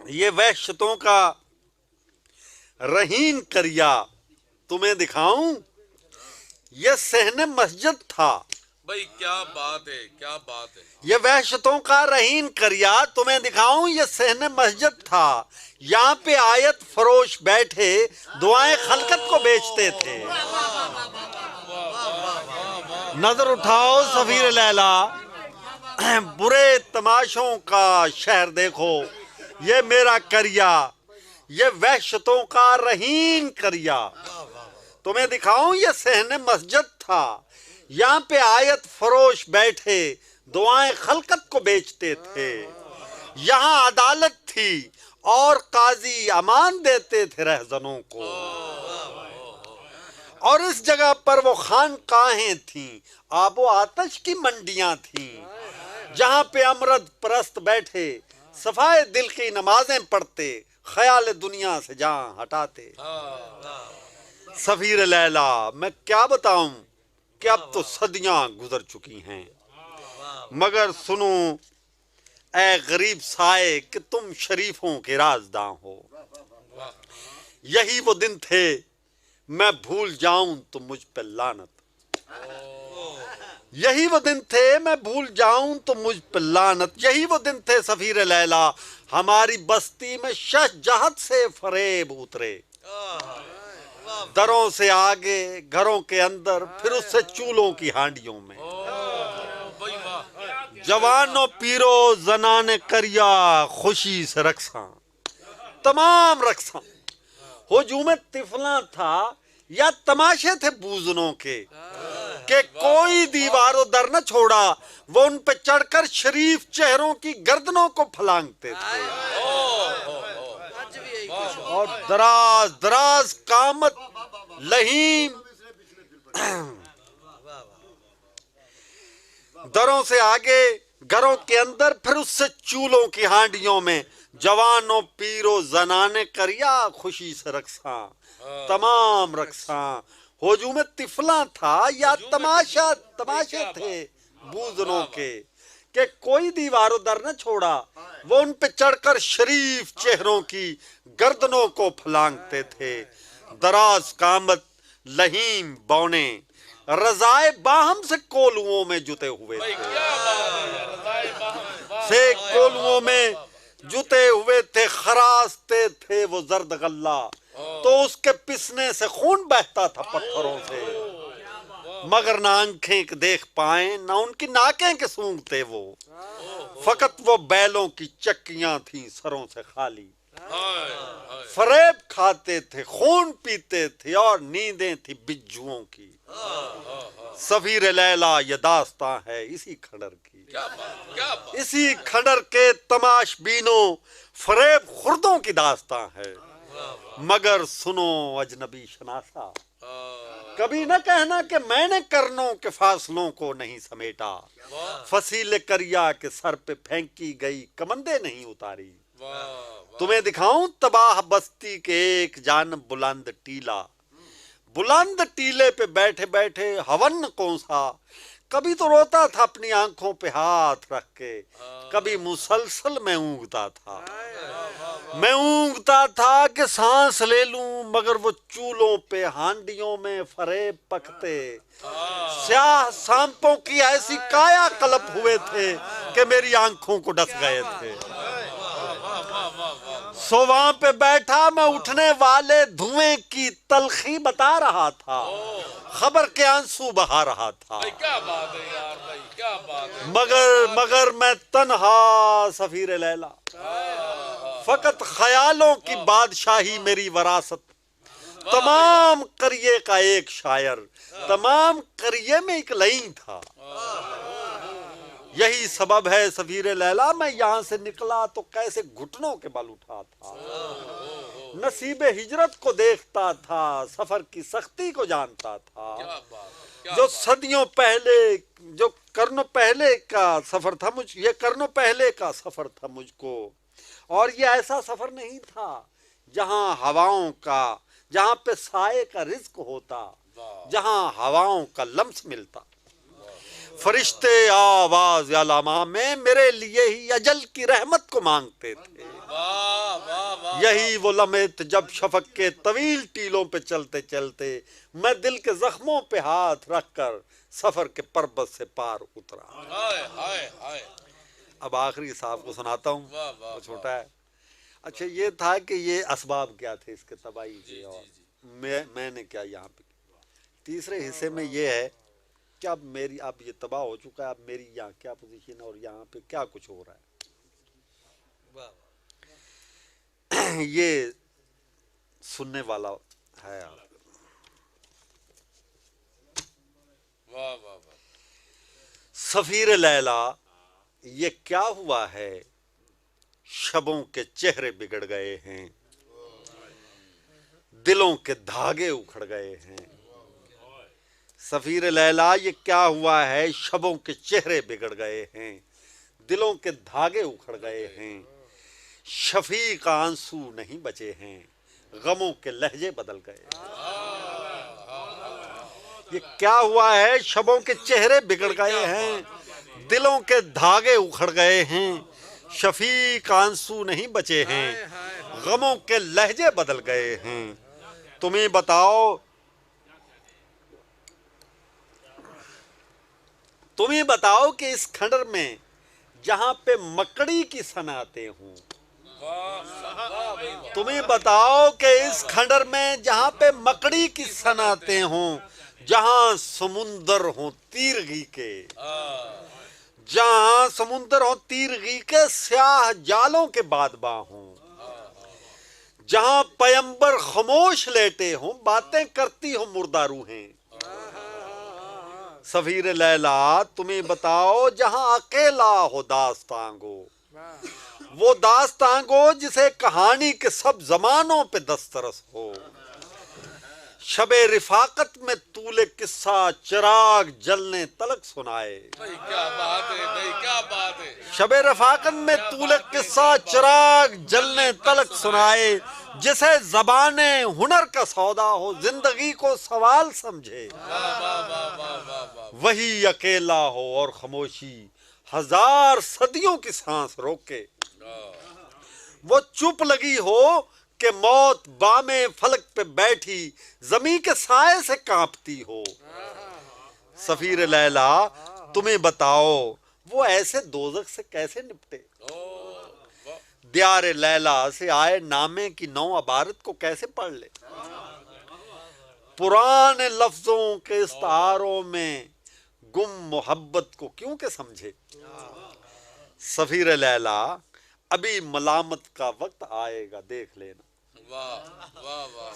یہ وحشتوں کا رہین کریا تمہیں دکھاؤں، یہ صحن مسجد تھا۔ بھائی کیا بات ہے، کیا بات ہے۔ یہ وحشتوں کا رہین کریا تمہیں دکھاؤں، یہ صحن مسجد تھا، یہاں پہ آیت فروش بیٹھے دعائیں خلقت کو بیچتے تھے۔ نظر اٹھاؤ سفیر لیلا، برے تماشوں کا شہر دیکھو، یہ میرا کریا، یہ وحشتوں کا رہین کریا تمہیں دکھاؤں، یہ صحن مسجد تھا، یہاں پہ آیت فروش بیٹھے دعائیں خلقت کو بیچتے تھے۔ یہاں عدالت تھی اور قاضی امان دیتے تھے رہزنوں کو، اور اس جگہ پر وہ خانقاہیں تھیں، آب و آتش کی منڈیاں تھیں، جہاں پہ امرد پرست بیٹھے صفائے دل کی نمازیں پڑھتے، خیال دنیا سے جان ہٹاتے۔ سفیر لیلا، میں کیا بتاؤں کہ اب تو صدیاں گزر چکی ہیں، مگر سنو اے غریب سائے کہ تم شریفوں کے رازداں ہو۔ یہی وہ دن تھے میں بھول جاؤں تو مجھ پہ لعنت، یہی وہ دن تھے میں بھول جاؤں تو مجھ پہ لعنت، یہی وہ دن تھے سفیر لیلا ہماری بستی میں شہجہت سے فریب اترے، دروں سے آگے گھروں کے اندر پھر اس سے چولوں کی ہانڈیوں میں، جوانوں پیرو زنان کریا خوشی سے رقصاں، تمام رقصاں ہجوم طفلاں تھا یا تماشے تھے بوزنوں کے، کہ کوئی دیوار و در نہ چھوڑا، وہ ان پہ چڑھ کر شریف چہروں کی گردنوں کو پھلانگتے تھے، اور دراز دراز قامت لہیم دروں سے آگے گھروں کے اندر پھر اس سے چولوں کی ہانڈیوں میں، جوانوں پیرو زنانے کریا خوشی سے رقصاں، تمام رقصاں ہجوم طفلاں تھا یا تماشے تھے بوزنوں کے، کہ کوئی دیوار و در نہ چھوڑا، وہ ان پہ چڑھ کر شریف چہروں کی گردنوں کو پھلانگتے تھے، دراز قامت لہیم بونے رضائے باہم سے کولوؤں میں جتے ہوئے تھے، خراستے تھے وہ زرد غلہ، تو اس کے پسنے سے خون بہتا تھا پتھروں سے، مگر نہ آنکھیں کہ دیکھ پائیں نہ ان کی ناکیں کہ سونگتے وہ، فقط وہ بیلوں کی چکیاں تھیں سروں سے خالی، فریب کھاتے تھے خون پیتے تھے اور نیندیں تھی بجھوؤں کی۔ سفیر لیلا یہ داستاں ہے اسی کھنڈر کی، اسی کھنڈر کے تماش بینوں فریب خوردوں کی داستاں ہے، مگر سنو اجنبی شناسا، کبھی نہ کہنا کہ میں نے کرنوں کے فاصلوں کو نہیں سمیٹا، فصیل کریا کے سر پہ پھینکی گئی کمندیں نہیں اتاری، تمہیں دکھاؤں تباہ بستی کے ایک جانب بلند ٹیلا، بلند ٹیلے پہ بیٹھے بیٹھے ہون کونسا کبھی تو روتا تھا اپنی آنکھوں پہ ہاتھ رکھ کے، کبھی مسلسل میں اونگتا تھا کہ سانس لے لوں، مگر وہ چولوں پہ ہانڈیوں میں فریب پکتے، سیاہ سانپوں کی ایسی کایا قلب ہوئے تھے کہ میری آنکھوں کو ڈس گئے تھے، سو وہاں پہ بیٹھا میں اٹھنے والے دھوئیں کی تلخی بتا رہا تھا، خبر کے آنسو بہا رہا تھا، مگر میں تنہا سفیر لیلا، فقط خیالوں کی بادشاہی میری وراثت، تمام قریے کا ایک شاعر، تمام قریے میں ایک لئیم تھا، یہی سبب ہے سفیر لیلا میں یہاں سے نکلا تو کیسے گھٹنوں کے بل اٹھا تھا، نصیب ہجرت کو دیکھتا تھا، سفر کی سختی کو جانتا تھا، جو صدیوں پہلے جو کرنوں پہلے کا سفر تھا یہ کرنوں پہلے کا سفر تھا مجھ کو، اور یہ ایسا سفر نہیں تھا جہاں پہ سائے کا رزق ہوتا، جہاں ہواؤں کا لمس ملتا، فرشتے آواز علامہ میں میرے لیے ہی اجل کی رحمت کو مانگتے تھے، واہ واہ واہ یہی وہ لمحے تھے جب شفق کے طویل ٹیلوں پہ چلتے چلتے میں دل کے زخموں پہ ہاتھ رکھ کر سفر کے پربت سے پار اترا۔ ہائے ہائے ہائے اب آخری صاحب کو سناتا ہوں، واہ واہ وہ چھوٹا ہے۔ اچھا یہ تھا کہ یہ اسباب کیا تھے اس کے تباہی کے، اور میں نے کیا یہاں پہ۔ تیسرے حصے میں یہ ہے کہ اب یہ تباہ ہو چکا ہے، اب میری یہاں کیا پوزیشن ہے اور یہاں پہ کیا کچھ ہو رہا ہے۔ یہ سننے والا ہے۔ واہ واہ واہ سفیر لیلا یہ کیا ہوا ہے، شبوں کے چہرے بگڑ گئے ہیں، دلوں کے دھاگے اکھڑ گئے ہیں۔ سفیر لیلا یہ کیا ہوا ہے، شبوں کے چہرے بگڑ گئے ہیں، دلوں کے دھاگے اکھڑ گئے ہیں، شفیق آنسو نہیں بچے ہیں، غموں کے لہجے بدل گئے۔ یہ کیا ہوا ہے، شبوں کے چہرے بگڑ گئے ہیں، دلوں کے دھاگے اکھڑ گئے ہیں، شفیق آنسو نہیں بچے ہیں، غموں کے لہجے بدل گئے ہیں۔ تمہیں بتاؤ کہ اس کھنڈر میں جہاں پہ مکڑی کی صنعتیں ہوں، تمہیں بتاؤ کہ اس کھنڈر میں جہاں پہ مکڑی کی صنعتیں ہوں، جہاں سمندر ہوں تیرگی کے، جہاں سمندر ہوں تیرگی کے سیاہ جالوں کے بادباں ہوں، جہاں پیمبر خاموش لیٹے ہوں باتیں کرتی ہوں مردہ روحیں۔ سفیر لیلا تمہیں بتاؤ جہاں اکیلا ہو داستاں گو، وہ داستاں گو جسے کہانی کے سب زمانوں پہ دسترس ہو، شب رفاقت میں طول قصہ چراغ جلنے تلک سنائے۔ بھائی کیا بات ہے، بھائی کیا بات ہے۔ شب رفاقت میں طول قصہ چراغ جلنے تلک سنائے، جسے زبان ہنر کا سودا ہو زندگی کو سوال سمجھے، وہی اکیلا ہو اور خاموشی ہزار صدیوں کی سانس روکے، وہ چپ لگی ہو کہ موت بام فلک پہ بیٹھی زمین کے سائے سے کانپتی ہو۔ سفیر لیلا تمہیں بتاؤ وہ ایسے دوزخ سے کیسے نپٹے، دیار لیلا سے آئے نامے کی 9 عبارت کو کیسے پڑھ لے، پرانے لفظوں کے استعاروں میں گم محبت کو کیوں کہ سمجھے۔ سفیر لیلا ابھی ملامت کا وقت آئے گا دیکھ لینا،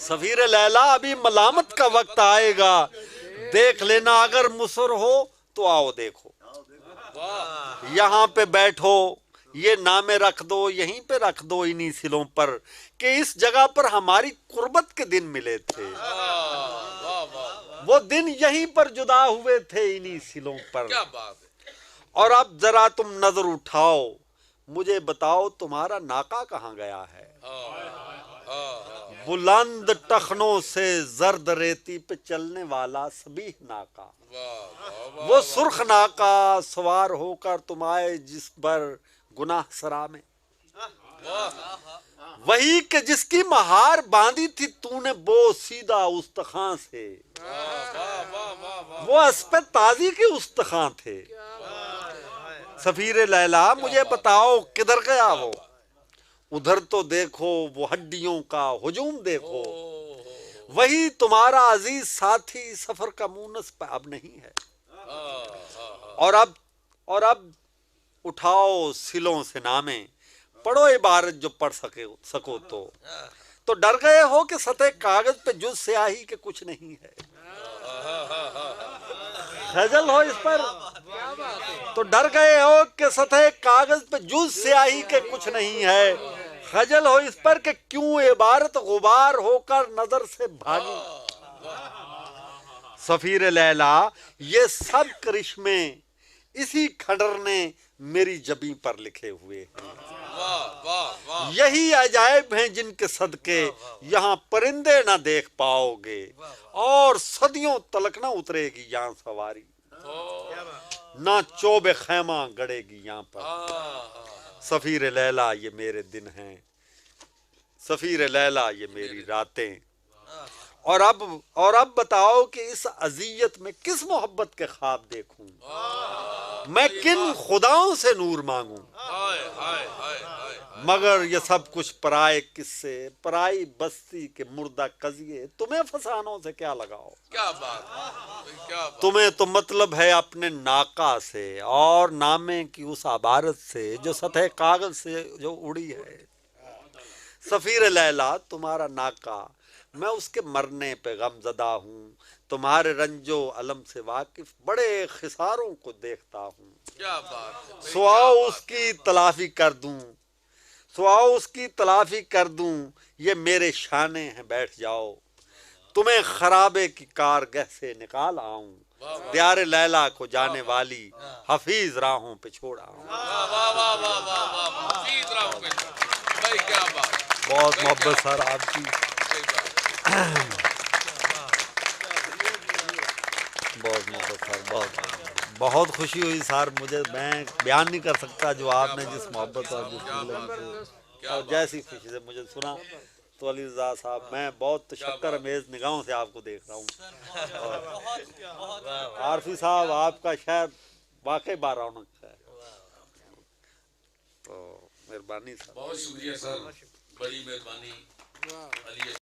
سفیر لیلا ابھی ملامت کا وقت آئے گا دیکھ لینا، اگر مصر ہو تو آؤ دیکھو، یہاں پہ بیٹھو یہ نامے رکھ دو، یہیں پہ رکھ دو انہی سلوں پر کہ اس جگہ پر ہماری قربت کے دن ملے تھے، وہ دن یہیں پر جدا ہوئے تھے انہی سلوں پر۔ کیا بات ہے۔ اور اب ذرا تم نظر اٹھاؤ مجھے بتاؤ تمہارا ناکا کہاں گیا ہے، بلند ٹخنوں سے زرد ریتی پہ چلنے والا سبیح ناکا، وہ سرخ ناکا سوار ہو کر تم آئے جس پر گناہ سرا میں، وہی کہ جس کی مہار باندھی تھی تو نے بو سیدھا استخاں سے، وہ اسپے تازی کے استخاں تھے۔ سفیر لیلا مجھے بتاؤ کدھر گیا وہ، ادھر تو دیکھو وہ ہڈیوں کا ہجوم دیکھو، وہی تمہارا عزیز ساتھی سفر کا مونس پہ اب نہیں ہے، اور اب اٹھاؤ سلوں سے نامے، پڑھو عبارت جو پڑھ سکو تو ڈر گئے ہو کہ سطح کاغذ پہ جز سیاہی کے کچھ نہیں ہے، خجل ہو اس پر تو ڈر گئے ہو کہ سطح کاغذ پہ جز سیاہی کے کچھ نہیں ہے، خجل ہو اس پر کہ کیوں عبارت غبار ہو کر نظر سے بھاگی۔ سفیر لیلا یہ سب کرشمے اسی کھنڈر نے میری جبیں پر لکھے ہوئے ہیں، یہی عجائب ہیں جن کے صدقے یہاں پرندے نہ دیکھ پاؤ گے اور صدیوں تلک نہ اترے گی یہاں سواری، نہ چوب خیمہ گڑے گی یہاں پر۔ سفیر لیلا یہ میرے دن ہیں، سفیر لیلا یہ میری راتیں، اور اب بتاؤ کہ اس اذیت میں کس محبت کے خواب دیکھوں، میں کن خداؤں سے نور مانگوں، ہائے ہائے ہائے ہائے مگر یہ سب کچھ پرائے قصے، پرائی بستی کے مردہ قضیے، تمہیں فسانوں سے کیا لگاؤ، کیا بات ہے بھائی، کیا بات تمہیں تو مطلب ہے اپنے ناکا سے اور نامے کی اس عبارت سے جو سطح کاغذ سے جو اڑی ہے، سفیر لیلا تمہارا ناکا، میں اس کے مرنے پہ غم زدہ ہوں، تمہارے رنجو علم سے واقف بڑے خساروں کو دیکھتا ہوں، کیا بات ہے بھائی، سو کیا آؤ بات اس کی تلافی کر دوں، سو آؤ اس کی تلافی کر دوں، یہ میرے شانے ہیں بیٹھ جاؤ، تمہیں خرابے کی کارگہ سے نکال آؤں، دیار لیلا کو جانے والی حفیظ راہوں پہ چھوڑ آؤں۔ واہ واہ واہ واہ واہ واہ واہ، حفیظ راہوں پہ بھائی، کیا بات ہے بہت بھائی، محبت سر آپ کی، صحیح بات۔ بہت محبت سر، بہت خوشی ہوئی سر مجھے، میں بیان نہیں کر سکتا جو آپ نے جس محبت اور جس دل سے اور جیسی خوشی سے مجھے سنا تو علی رضا صاحب، میں بہت تشکر امیز نگاہوں سے آپ کو دیکھ رہا ہوں، اور عارفی صاحب آپ کا شعر واقعی بارونق ہے، تو مہربانی سر۔ بہت شکریہ سر، بڑی مہربانی علی